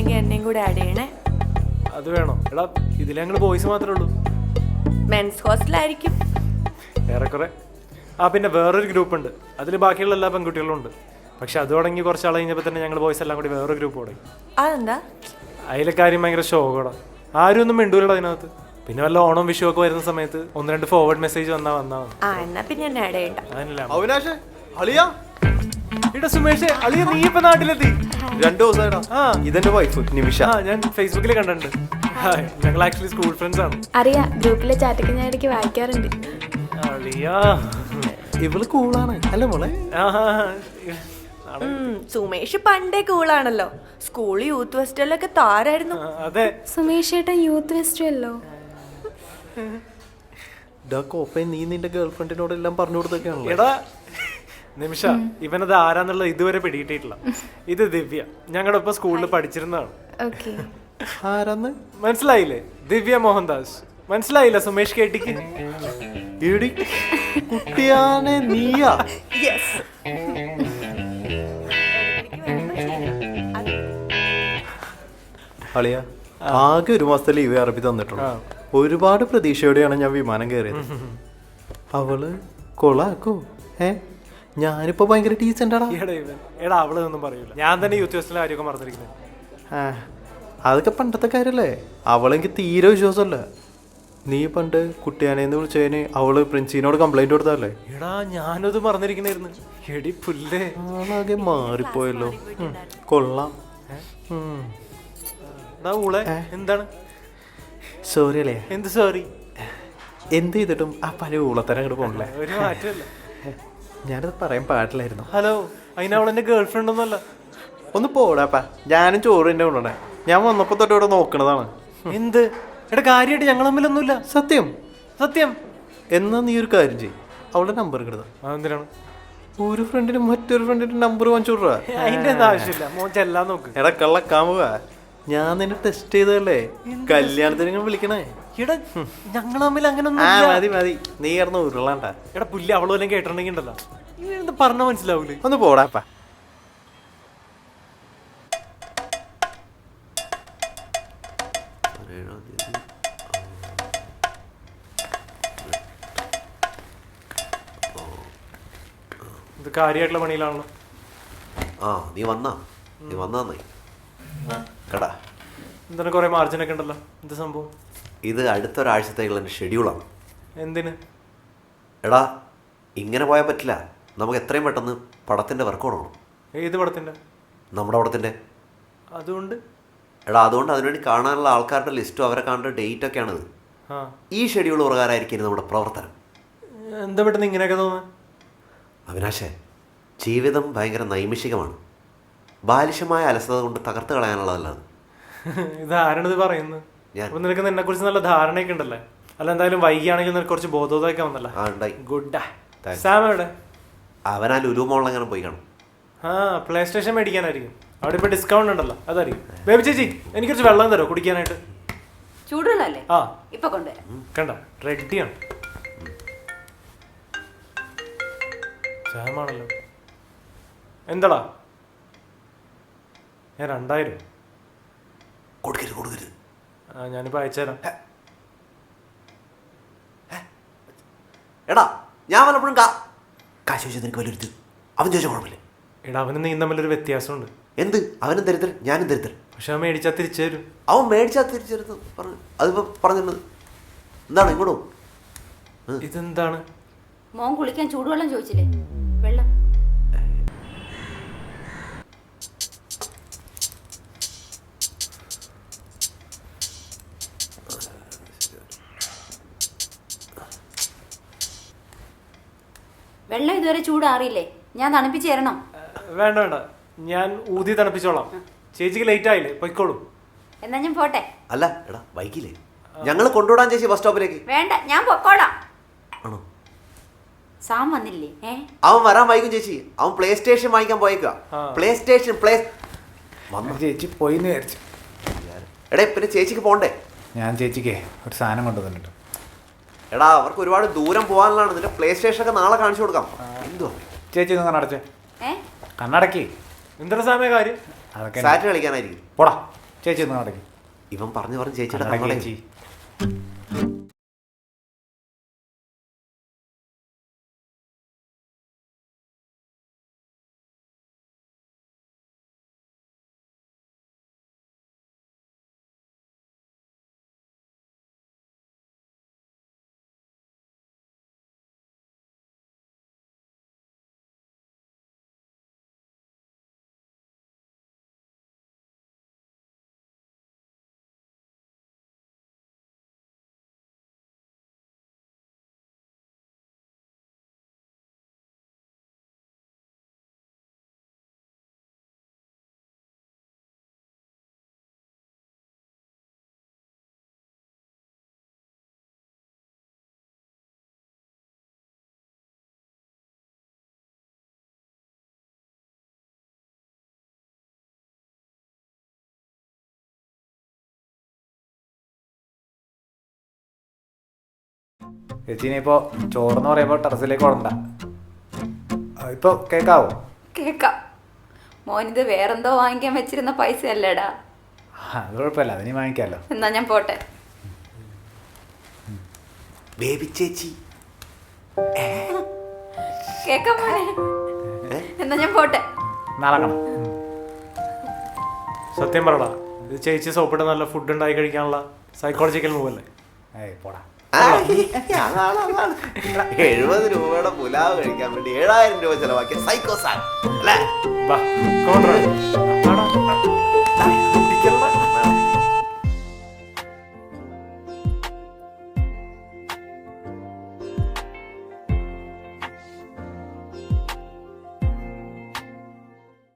പറ്റുന്നുണ്ടെങ്കിൽ എന്നെയും കൂടെ ആഡ് ചെയ്യണേ. അത് വേണോ? എടാ ഇതിൽ ഞങ്ങൾ ബോയ്സ് മാത്രമേ ഉള്ളൂ. മെൻസ് ഹോസ്റ്റലായിരിക്കും. ഏറെക്കുറെ. ആ പിന്നെ വേറൊരു ഗ്രൂപ്പ് ഉണ്ട്, അതിൽ ബാക്കിയുള്ള എല്ലാ പെൺകുട്ടികളും ഉണ്ട്. പക്ഷെ അത് തുടങ്ങി കുറച്ചാൾ കഴിഞ്ഞപ്പോൾ തന്നെ ഞങ്ങൾ ബോയ്സ് എല്ലാം കൂടി വേറൊരു ഗ്രൂപ്പ് തുടങ്ങി. അതെന്താ? അതിലെ കാര്യം ഭയങ്കര ഷോകോടാ. ആരും ഒന്നും മിണ്ടൂലടാ അതിനകത്ത്. പിന്നെ വല്ല ഓണം വിഷു ഒക്കെ വരുന്ന സമയത്ത് 1-2 ഫോർവേഡ് മെസ്സേജ് വന്നാ എന്നാ പിന്നെ എന്നെ ആഡ് ചെയ്യണ്ട. അവിനാശേ അളിയാ. ഇവിടെ സുമേഷ് അളിയ നീ ഇപ്പൊ നാട്ടിലെത്തി? 2 ദിവസമായിടാ. ഇതെന്റെ വൈഫ് നിമിഷ. ഞാൻ ഫേസ്ബുക്കിൽ കണ്ടിട്ടുണ്ട്. ഞങ്ങൾ ആക്ച്വലി സ്കൂൾ ഫ്രണ്ട്സ് ആണ്. അറിയാ, ഗ്രൂപ്പിലെ ചാറ്റൊക്കെ ഞാൻ ഇടയ്ക്ക് വായിക്കാറുണ്ട്. അളിയാ ഇവള് കൂളാണ് അല്ലേ മോളെ? സുമേഷ് പണ്ടേ കൂളാണല്ലോ. School youth ഫെസ്റ്റിവലൊക്കെ താരായിരുന്നു. അതെ. സുമേഷ് ഏട്ടൻ യൂത്ത് ഫെസ്റ്റിവല്ലോ. നീ നിന്റെ ഗേൾഫ്രണ്ടിനോട് എല്ലാം പറഞ്ഞു കൊടുത്തൊക്കെയാണല്ലോ. എടാ നിമിഷ, ഇവനത് ആരാന്നുള്ളത് ഇതുവരെ പിടികിട്ടിട്ടില്ല. ഇത് ദിവ്യ, ഞങ്ങളുടെ ഒപ്പം സ്കൂളിൽ പഠിച്ചിരുന്നതാണ്. ആരാന്ന് മനസ്സിലായില്ലേ? ദിവ്യ മോഹൻദാസ്. മനസ്സിലായില്ല സുമേഷ് കേട്ടിക്ക്? കുട്ടിയാനെ നീയാ? അളിയ ആകെ 1 മാസത്തെ ലീവ് അറബി തന്നിട്ടുള്ളൂ. ഒരുപാട് പ്രതീക്ഷയോടെയാണ് ഞാൻ വിമാനം കയറിയത്. അവള് കൊളാക്കോ? ഞാനിപ്പോ ഭയങ്കര ഡീസൻ്റാടാ. എടാ അവള് ഒന്നും പറയൂല. ഞാൻ തന്നെ യൂത്ത് ഫെസ്റ്റിലെ കാര്യമൊക്കെ മറന്നിരിക്കുന്നത്. അതൊക്കെ പണ്ടത്തെ കാര്യല്ലേ. അവളെനിക്ക് തീരെ വിശ്വാസമല്ല. നീ പണ്ട് കുട്ടിയാനെന്ന് വിളിച്ചതിന് അവള് പ്രിൻസിനോട് കംപ്ലൈന്റ് കൊടുത്തല്ലേ? എടാ ഞാനത് മറന്നിരിക്കുന്നായിരുന്നു. എടി പുല്ലേ, ആകെ മാറിപ്പോയല്ലോ. കൊള്ളാം. എന്താണ്? സോറി അല്ലേ? എന്ത് സോറി? എന്ത് ചെയ്തിട്ടും ആ പല ഊളത്തരം അങ്ങോട്ട് പോകണല്ലേ? ഒരു മാറ്റമല്ല. ഞാനത് പറയാൻ പാടില്ലായിരുന്നു. ഹലോ, അതിന് അവളെന്റെ ഗേൾ ഫ്രണ്ട് ഒന്നുമല്ല. ഒന്ന് പോടാപ്പാ. ഞാനും ചോറ് തന്നെ കൊണ്ടുവന്നേ. ഞാൻ വന്നപ്പോ തൊട്ട് ഇവിടെ നോക്കണതാണ്. എന്ത്? എടാ കാര്യമായിട്ട് ഞങ്ങൾ തമ്മിലൊന്നുമില്ല. സത്യം സത്യം. എന്നാ നീ ഒരു കാര്യം ചെയ്യും, അവളുടെ നമ്പർ കിട്ടുക. അതെന്തിനാണ്? ഒരു ഫ്രണ്ടിന് മറ്റൊരു ഫ്രണ്ടിന്റെ നമ്പർ വാങ്ങിച്ചു കൊടുക്കുക. അതിന്റെ ഒന്നും ആവശ്യമില്ല. മോൻ ചെല്ലാൻ നോക്ക്. എടാ കള്ളക്കാമുക, ഞാൻ നിന്നെ ടെസ്റ്റ് ചെയ്തതല്ലേ. കല്യാണത്തിന് വിളിക്കണേ. എടാ ഞങ്ങൾ തമ്മിൽ അങ്ങനെ മതി മതി, നീ കിടന്ന് ഉരുളാണ്ട. എടാ പുല്ല്, അവള് വല്ലതും കേട്ടിട്ടുണ്ടെങ്കിൽ ഉണ്ടല്ലോ ഇവനെന്ത് പറഞ്ഞ മനസ്സിലാവൂലേ. ഒന്ന് പോടാപ്പാ. ഇത് കാര്യമായിട്ടുള്ള പണിയിലാണല്ലോ. നീ വന്നാ കടാ. എന്താണ് കുറെ മാർജിനൊക്കെ ഉണ്ടല്ലോ, എന്ത് സംഭവം? ഇത് അടുത്തൊരാഴ്ചത്തേക്കുള്ള എൻ്റെ ഷെഡ്യൂളാണ്. എന്തിന്? എടാ ഇങ്ങനെ പോയാൽ പറ്റില്ല. നമുക്ക് എത്രയും പെട്ടെന്ന് പടത്തിൻ്റെ വർക്ക് തുടങ്ങണം. ഏത് പടത്തിൻ്റെ? നമ്മുടെ പടത്തിൻ്റെ. അതുകൊണ്ട് അതുകൊണ്ട് അതിനുവേണ്ടി കാണാനുള്ള ആൾക്കാരുടെ ലിസ്റ്റും അവരെ കാണേണ്ട ഡേറ്റൊക്കെയാണിത്. ഈ ഷെഡ്യൂൾ പ്രകാരമായിരിക്കും നമ്മുടെ പ്രവർത്തനം. എന്താ പെട്ടെന്ന് ഇങ്ങനെയൊക്കെ തോന്നുന്നത്? അവിനാശേ, ജീവിതം ഭയങ്കര നൈമിഷികമാണ്. ബാലിശമായ അലസത കൊണ്ട് തകർത്ത് കളയാനുള്ളതല്ല അത്. ഇത് ആരാണിത് പറയുന്നത്? നിനക്ക് നിന്നെ കുറിച്ച് നല്ല ധാരണയൊക്കെ ഉണ്ടല്ലേ? അല്ല എന്തായാലും വൈകിയാണെങ്കിൽ നിനക്ക് കുറച്ച് ബോധോദയൊക്കെ വന്നല്ലേ? ഗുഡ്. സാം എവിടെ? അവനാ ലുലു മോളിലെങ്ങനെ പോയി കാണും. പ്ലേ സ്റ്റേഷൻ മേടിക്കാനായിരിക്കും. അവിടെ ഇപ്പൊ ഡിസ്കൗണ്ട് ഉണ്ടല്ലോ, അതായിരിക്കും. ബേബി ചേച്ചി, എനിക്ക് കുറച്ച് വെള്ളം തരുമോ കുടിക്കാനായിട്ട്? ചൂടുള്ളല്ലേ? ഇപ്പൊ കൊണ്ടുവരാം. കണ്ട റെഡിയാണ്. സാമാണല്ലോ. എന്താടാ? ഞാൻ 2000 കൊടുക്കരുത്. ഞാനിപ്പോ അയച്ചുതരാം. എടാ ഞാൻ വല്ലപ്പോഴും കാശ് ചോദിച്ചത് എനിക്ക് വലിയൊരു അവൻ ചോദിച്ച കുഴപ്പമില്ല. എടാ അവന് നീ തമ്മിലൊരു വ്യത്യാസമുണ്ട്. എന്ത്? അവനും ദരിദ്രൻ ഞാനും ദരിദ്രൻ. പക്ഷെ അവൻ മേടിച്ചാൽ തിരിച്ചു തരും. അവൻ മേടിച്ചാൽ തിരിച്ചു തരുന്നു പറഞ്ഞു. അതിപ്പോ പറഞ്ഞിരുന്നത് എന്താണ്? ഇങ്ങോട്ടോ. ഇതെന്താണ്? മോൻ കുളിക്കാൻ ചൂടുവെള്ളം ചോദിച്ചില്ലേ? വെള്ളം. വെള്ളം ഇതുവരെ ചൂടാറിയില്ലേ? ഞാൻ തണുപ്പിച്ച് തരണോ? വേണ്ട വേണ്ട, ഞാൻ ഊതി തണുപ്പിച്ചോളാം. ചേച്ചിക്ക് ലേറ്റ് ആയില്ലേ, പൊയ്ക്കോളൂ. എന്നാ ഞാൻ പോട്ടെ. അല്ല എടാ വൈകില്ലേ? ഞങ്ങൾ കൊണ്ടുവിടാൻ ചേച്ചി ബസ് സ്റ്റോപ്പിലേക്ക്. വേണ്ട, ഞാൻ പൊക്കോളാം. ആണോ? സാം വന്നില്ലേ? അവൻ വരാൻ വൈകും ചേച്ചി. അവൻ പ്ലേ സ്റ്റേഷൻ വാങ്ങിക്കാൻ പോയേക്കാ. പ്ലേ സ്റ്റേഷൻ ചേച്ചി പോയിന്ന് വിചാരിച്ചു. എടേ പിന്നെ ചേച്ചിക്ക് പോണ്ടേ? ഞാൻ ചേച്ചിക്ക് ഒരു സാധനം കൊണ്ടുവന്നിട്ടുണ്ട്. എടാ അവർക്ക് ഒരുപാട് ദൂരം പോകാനുള്ളതാണ്. നിന്റെ പ്ലേ സ്റ്റേഷൻ ഒക്കെ നാളെ കാണിച്ചു കൊടുക്കാം. എന്തുവാ ചേച്ചി ഒന്ന് കണ്ണടച്ചേ. കണ്ണടക്കി. എന്തൊരു സമയ കാര്യം? അതൊക്കെ സാറ്റ് കളിക്കാനായിരിക്കും. പോടാ. ചേച്ചി ഒന്ന് നടക്കി. ഇവൻ പറഞ്ഞു പറഞ്ഞ് ചേച്ചിയുടെ കണ്ണടക്കി കണ്ണട ചേച്ചി. ചേച്ചി ഇനിയിപ്പോൾ ചോറെന്ന് പറയുമ്പോൾ ടെറസിലേക്ക് ഓടണ്ട. ഇപ്പോൾ കേൾക്കാവോ? കേക്കാം. മോനിത് വേറെന്തോ വാങ്ങിക്കാൻ വെച്ചിരുന്ന പൈസ അല്ലേടാ. അത് കുഴപ്പമില്ല, അതിനി വാങ്ങിക്കാമല്ലോ. എന്നാ ഞാൻ പോട്ടെ. ബേബി ചേച്ചി കേക്കാം മോനെ. എന്നാ ഞാൻ പോട്ടെ. നാളെ കാണാം. സത്യം പറടാ, ഇത് ചേച്ചി സോപ്പിട്ട് നല്ല ഫുഡ് ഉണ്ടാക്കി കഴിക്കാനുള്ള സൈക്കോളജിക്കൽ മൂവ് അല്ലേ? ഏയ് പോടാ. 70 രൂപയുടെ പുലാവ് കഴിക്കാൻ വേണ്ടി 7000 രൂപ ചെലവാക്കിയ സൈക്കോ സാൻ അല്ലേ? വാ, come on, Ron.